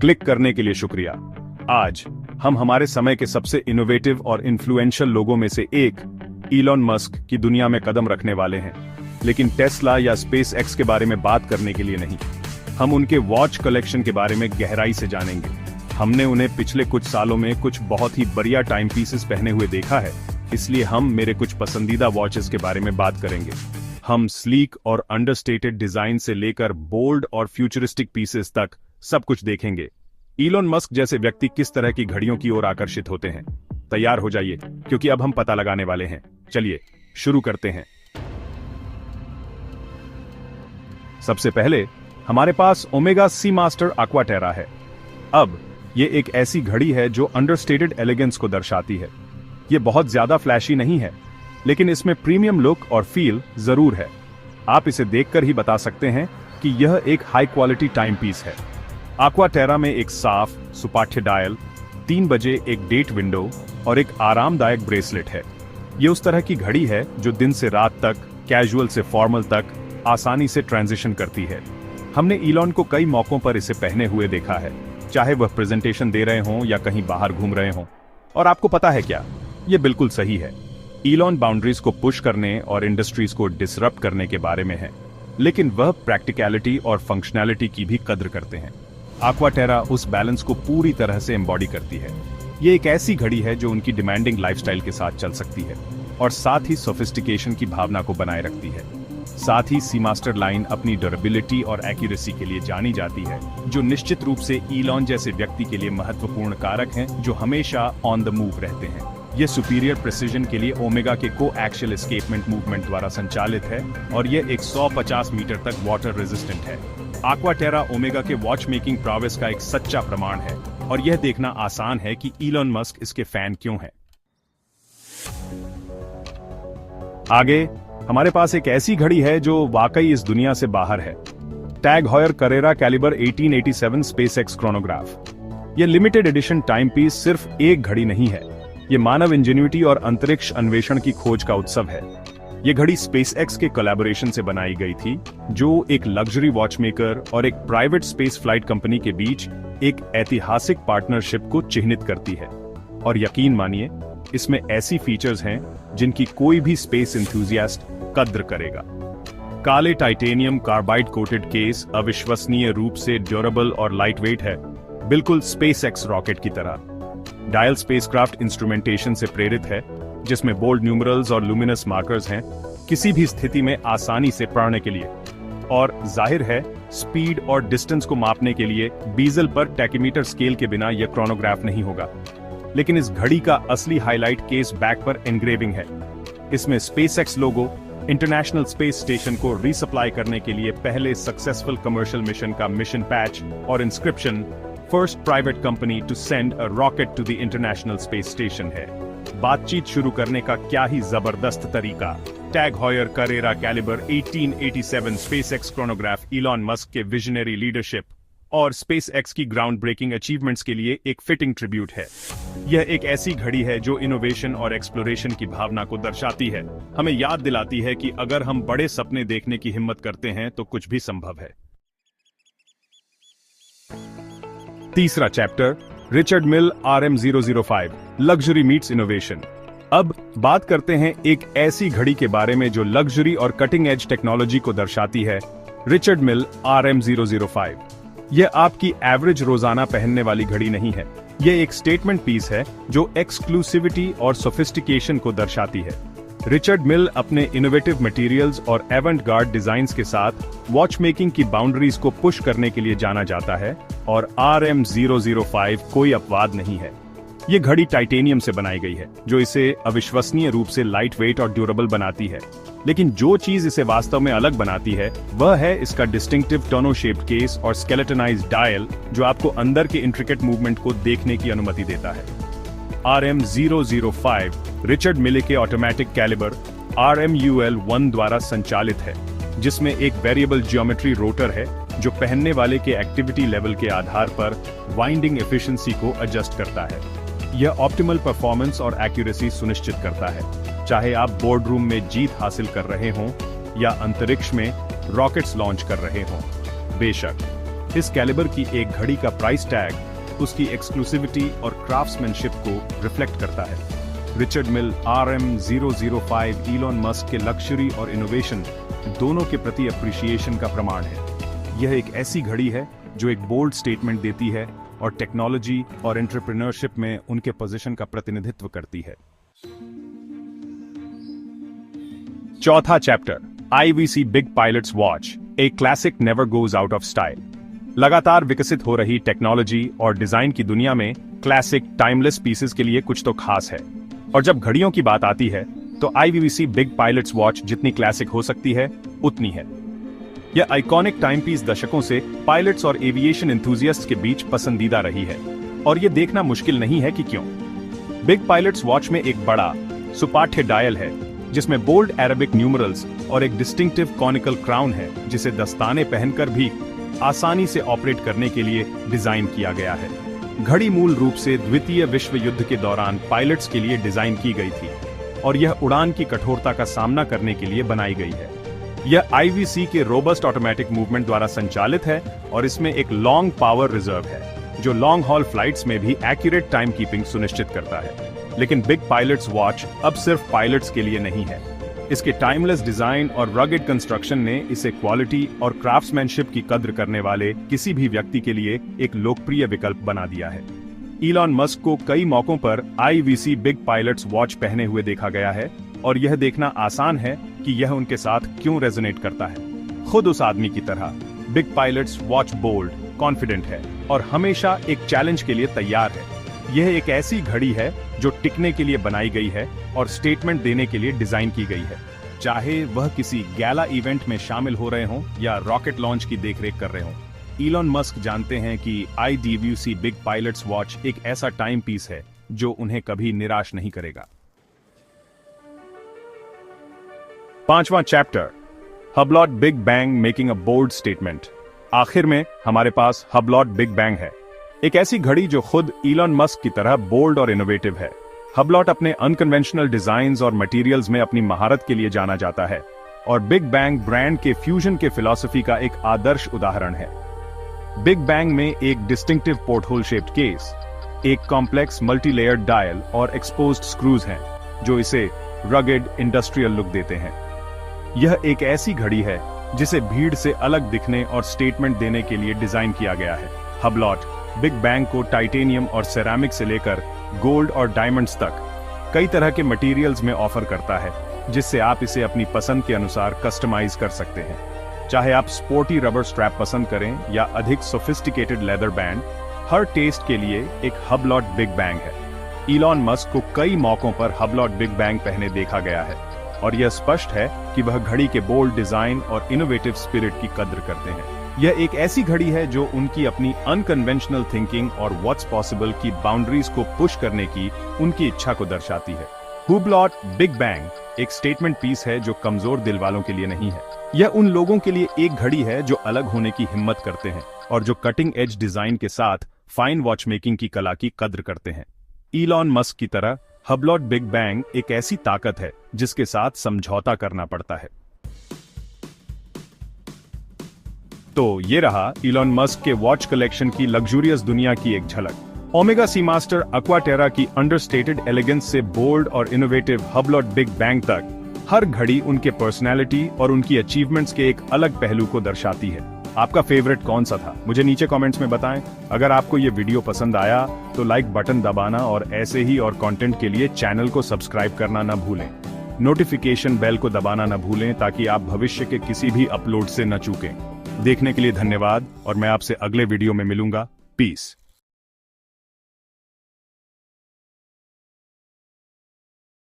Click करने के लिए शुक्रिया। आज हम हमारे समय के सबसे इनोवेटिव और इन्फ्लुएंशियल लोगों में से एक इलॉन मस्क की दुनिया में कदम रखने वाले हैं, लेकिन टेस्ला या स्पेस एक्स के बारे में बात करने के लिए नहीं। हम उनके वॉच कलेक्शन के बारे में गहराई से जानेंगे। हमने उन्हें पिछले कुछ सालों में कुछ बहुत ही बढ़िया टाइम पीसेस पहने हुए देखा है, इसलिए हम मेरे कुछ पसंदीदा वॉचेस के बारे में बात करेंगे। हम स्लीक और अंडरस्टेटेड डिजाइन से लेकर बोल्ड और फ्यूचरिस्टिक पीसेस तक सब कुछ देखेंगे। इलॉन मस्क जैसे व्यक्ति किस तरह की घड़ियों की ओर आकर्षित होते हैं। तैयार हो जाइए, क्योंकि अब हम पता लगाने वाले हैं। चलिए शुरू करते हैं। सबसे पहले हमारे पास ओमेगा सीमास्टर aquaterra है। अब ये एक ऐसी घड़ी है जो अंडरस्टेटेड एलिगेंस को दर्शाती है। ये बहुत ज्यादा फ्लैशी नहीं है, लेकिन इसमें प्रीमियम लुक और फील जरूर है। आप इसे देखकर ही बता सकते हैं कि यह एक हाई क्वालिटी टाइम पीस है। aquaterra में एक साफ सुपाठ्य डायल, 3 बजे एक डेट विंडो और एक आरामदायक ब्रेसलेट है। ये उस तरह की घड़ी है जो दिन से रात तक, कैजुअल से फॉर्मल तक आसानी से ट्रांजिशन करती है। हमने इलॉन को कई मौकों पर इसे पहने हुए देखा है, चाहे वह प्रेजेंटेशन दे रहे हों या कहीं बाहर घूम रहे हों। और आपको पता है क्या, ये बिल्कुल सही है। इलॉन बाउंड्रीज को पुश करने और इंडस्ट्रीज को डिसरप्ट करने के बारे में है, लेकिन वह प्रैक्टिकलिटी और फंक्शनैलिटी की भी कद्र करते हैं। aquaterra उस बैलेंस को पूरी तरह से एम्बॉडी करती है। ये एक ऐसी घड़ी है जो उनकी डिमांडिंग लाइफस्टाइल के साथ चल सकती है और साथ ही सोफिस्टिकेशन की भावना को बनाए रखती है। साथ ही सीमास्टर लाइन अपनी ड्यूरेबिलिटी और एक्यूरेसी के लिए जानी जाती है, जो निश्चित रूप से इलॉन जैसे व्यक्ति के लिए महत्वपूर्ण कारक हैं जो हमेशा ऑन द मूव रहते हैं। ये सुपीरियर प्रिसीजन के लिए ओमेगा के को-एक्सियल एस्केपमेंट मूवमेंट द्वारा संचालित है और यह 150 मीटर तक वाटर रेजिस्टेंट है। aquaterra ओमेगा के वॉच मेकिंग प्रॉवेस का एक सच्चा प्रमाण है और यह देखना आसान है कि इलॉन मस्क इसके फैन क्यों हैं। आगे हमारे पास एक ऐसी घड़ी है जो वाकई इस दुनिया से बाहर है। Tag Heuer Carrera Calibre 1887 SpaceX chronograph. यह लिमिटेड एडिशन टाइम पीस सिर्फ एक घड़ी नहीं है, ये मानव इंजेन्युइटी और अंतरिक्ष अन्वेषण की खोज का उत्सव है। ये घड़ी स्पेसएक्स के कोलैबोरेशन से बनाई गई थी, जो एक लग्जरी वॉचमेकर और एक प्राइवेट स्पेस फ्लाइट कंपनी के बीच एक ऐतिहासिक पार्टनरशिप को चिह्नित करती है। और यकीन मानिए, इसमें ऐसी फीचर्स हैं जिनकी कोई भी स्पेस एंथुसियास्ट कद्र करेगा। काले टाइटेनियम कार्बाइड कोटेड केस अविश्वसनीय रूप से ड्यूरेबल और लाइटवेट है, बिल्कुल स्पेसएक्स रॉकेट की तरह। डायल स्पेसक्राफ्ट इंस्ट्रूमेंटेशन से प्रेरित है, जिसमें बोल्ड न्यूमरल्स और लुमिनस मार्कर्स हैं, किसी भी स्थिति में आसानी से पढ़ने के लिए। और जाहिर है, स्पीड और डिस्टेंस को मापने के लिए बीजल पर टैकीमीटर स्केल के बिना यह क्रोनोग्राफ नहीं होगा। लेकिन इस घड़ी का असली हाईलाइट केस बैक पर एनग्रेविंग है। इसमें SpaceX logo, International Space Station को रीसप्लाई करने के लिए पहले सक्सेसफुल कमर्शियल मिशन का मिशन पैच और inscription first private company to send a rocket to the International Space Station है। बातचीत शुरू करने का क्या ही जबरदस्त तरीका। Tag Heuer Carrera Calibre 1887 SpaceX chronograph Elon Musk के विजनरी लीडरशिप और स्पेसएक्स की ग्राउंड ब्रेकिंग अचीवमेंट्स के लिए एक फिटिंग ट्रिब्यूट है। यह एक ऐसी घड़ी है जो इनोवेशन और एक्सप्लोरेशन की भावना को दर्शाती है, हमें याद दिलाती है कि अगर हम बड़े सपने देखने की हिम्मत करते हैं तो कुछ भी संभव है। तीसरा चैप्टर, रिचर्ड मिल RM005 लग्जरी मीट्स इनोवेशन। अब बात करते हैं एक ऐसी घड़ी के बारे में जो लग्जरी और कटिंग एज टेक्नोलॉजी को दर्शाती है, रिचर्ड मिल RM005। यह आपकी एवरेज रोजाना पहनने वाली घड़ी नहीं है, यह एक स्टेटमेंट पीस है जो एक्सक्लूसिविटी और सोफिस्टिकेशन को दर्शाती है। रिचर्ड मिल अपने इनोवेटिव मटेरियल्स और एवंट-गार्ड डिजाइन्स के साथ वॉच मेकिंग की बाउंड्रीज को पुश करने के लिए जाना जाता है, और RM005 कोई अपवाद नहीं है। ये घड़ी टाइटेनियम से बनाई गई है, जो इसे अविश्वसनीय रूप से लाइट वेट और ड्यूरेबल बनाती है। लेकिन जो चीज इसे वास्तव में अलग बनाती है, वह है इसका डिस्टिंक्टिव टोनो शेप्ड केस और स्केलेटनाइज्ड डायल, जो आपको अंदर के इंट्रिकेट मूवमेंट को देखने की अनुमति देता है। RM005 रिचर्ड मिले के ऑटोमेटिक कैलिबर RMUL-1 द्वारा संचालित है, जिसमें एक वेरिएबल जियोमेट्री रोटर है जो पहनने वाले के एक्टिविटी लेवल के आधार पर वाइंडिंग एफिशिएंसी को एडजस्ट करता है। यह ऑप्टिमल परफॉर्मेंस और एक्यूरेसी सुनिश्चित करता है, चाहे आप बोर्ड रूम में जीत हासिल कर रहे हों या अंतरिक्ष में रॉकेट्स लॉन्च कर रहे हों। बेशक इस कैलिबर की एक घड़ी का प्राइस टैग उसकी एक्सक्लूसिविटी और क्राफ्ट्समैनशिप को रिफ्लेक्ट करता है। रिचर्ड मिल RM005 इलॉन मस्क के लग्जरी और इनोवेशन दोनों के प्रति अप्रिसिएशन का प्रमाण है। यह एक ऐसी घड़ी है जो एक बोल्ड स्टेटमेंट देती है और टेक्नोलॉजी और एंटरप्रेन्योरशिप में उनके पोजीशन का प्रतिनिधित्व करती है। चौथा chapter, IWC big pilots watch, a classic never goes out of style. लगातार विकसित हो रही टेक्नोलॉजी और डिजाइन की दुनिया में क्लासिक टाइमलेस पीसेस के लिए कुछ तो खास है, और जब घड़ियों की बात आती है तो IWC बिग पायलट्स वॉच जितनी क्लासिक हो सकती है उतनी है। यह आइकॉनिक टाइम पीस दशकों से पायलट्स और एविएशन एंथुसियास्ट्स के बीच पसंदीदा रही है, और यह देखना मुश्किल नहीं है कि क्यों। बिग पायलट्स वॉच में एक बड़ा सुपाठ्य डायल है जिसमें बोल्ड अरेबिक न्यूमरल्स और एक डिस्टिंक्टिव कॉनिकल क्राउन है जिसे दस्ताने पहनकर भी आसानी से ऑपरेट करने के लिए डिजाइन किया गया है। घड़ी मूल रूप से द्वितीय विश्व युद्ध के दौरान पायलट्स के लिए डिजाइन की गई थी और यह उड़ान की कठोरता का सामना करने के लिए बनाई गई है। यह IWC के रोबस्ट ऑटोमेटिक मूवमेंट द्वारा संचालित है और इसमें एक लॉन्ग पावर रिजर्व है जो लॉन्ग हॉल फ्लाइट्स में भी एक्यूरेट टाइम कीपिंग सुनिश्चित करता है। लेकिन बिग पायलट्स वॉच अब सिर्फ पायलट्स के लिए नहीं है। इसके टाइमलेस डिजाइन और रगेड कंस्ट्रक्शन ने इसे क्वालिटी और क्राफ्ट्समैनशिप की कद्र करने वाले किसी भी व्यक्ति के लिए एक लोकप्रिय विकल्प बना दिया है। इलॉन मस्क को कई मौकों पर IWC बिग पायलट्स वॉच पहने हुए देखा गया है और यह देखना आसान है कि यह उनके साथ क्यों रेजोनेट करता है। खुद उस आदमी की तरह big pilots watch bold, confident है और हमेशा एक चैलेंज के लिए तैयार है। यह एक ऐसी घड़ी है जो टिकने के लिए बनाई गई है और स्टेटमेंट देने के लिए डिजाइन की गई है, चाहे वह किसी गैला इवेंट में शामिल हो रहे हों या रॉकेट लॉन्च की देखरेख कर रहे हों। इलॉन मस्क जानते हैं कि IWC बिग पायलट्स वॉच एक ऐसा टाइम पीस है जो उन्हें कभी निराश नहीं करेगा। पांचवा chapter, Hublot Big Bang making a bold statement. आखिर में हमारे पास हबलॉट बिग बैंग है, एक ऐसी घड़ी जो खुद इलॉन मस्क की तरह बोल्ड और इनोवेटिव है। हबलॉट अपने अनकन्वेंशनल डिजाइन्स और मटेरियल्स में अपनी महारत के लिए जाना जाता है और बिग बैंग ब्रांड के फ्यूजन के फिलॉसफी का एक आदर्श उदाहरण है। बिग बैंग में एक डिस्टिंक्टिव पोर्टहोल शेप्ड केस, एक कॉम्प्लेक्स मल्टी लेयर्ड डायल और एक्सपोज्ड स्क्रूज हैं जो इसे रगेड इंडस्ट्रियल लुक देते हैं। यह एक ऐसी घड़ी है जिसे भीड़ से अलग दिखने और स्टेटमेंट देने के लिए डिजाइन किया गया है। हबलॉट बिग बैंग को टाइटेनियम और सेरामिक से लेकर गोल्ड और डायमंड्स तक कई तरह के मटेरियल्स में ऑफर करता है, जिससे आप इसे अपनी पसंद के अनुसार कस्टमाइज कर सकते हैं। चाहे आप स्पोर्टी रबर स्ट्रैप पसंद करें या अधिक सोफिस्टिकेटेड लेदर बैंड, हर टेस्ट के लिए एक हबलॉट बिग बैंग है। इलॉन मस्क को कई मौकों पर हबलॉट बिग बैंग पहने देखा गया है और यह स्पष्ट है कि वह घड़ी के बोल्ड डिजाइन और इनोवेटिव स्पिरिट की कद्र करते हैं। यह एक ऐसी घड़ी है जो उनकी अपनी अनकन्वेंशनल थिंकिंग और व्हाट्स पॉसिबल की बाउंड्रीज को पुश करने की उनकी इच्छा को दर्शाती है। हुबलॉट बिग बैंग एक स्टेटमेंट पीस है जो कमजोर दिल वालों के लिए नहीं है। यह उन लोगों के लिए एक घड़ी है जो अलग होने की हिम्मत करते हैं और जो कटिंग एज डिजाइन के साथ फाइन वॉच मेकिंग की कला की कद्र करते हैं। इलॉन मस्क की तरह हबलॉट बिग बैंग एक ऐसी ताकत है जिसके साथ समझौता करना पड़ता है। तो ये रहा इलॉन मस्क के वॉच कलेक्शन की लग्जूरियस दुनिया की एक झलक। ओमेगा सीमास्टर अक्वाटेरा की अंडरस्टेटेड एलिगेंस से बोल्ड और इनोवेटिव हबलॉट बिग बैंग तक, हर घड़ी उनके पर्सनैलिटी और उनकी अचीवमेंट्स के एक अलग पहलू को दर्शाती है। आपका फेवरेट कौन सा था, मुझे नीचे कमेंट्स में बताएं। अगर आपको ये वीडियो पसंद आया तो लाइक बटन दबाना और ऐसे ही और कंटेंट के लिए चैनल को सब्सक्राइब करना न भूलें। नोटिफिकेशन बेल को दबाना न भूलें ताकि आप भविष्य के किसी भी अपलोड से न चूकें। देखने के लिए धन्यवाद और मैं आपसे अगले वीडियो में मिलूंगा। पीस।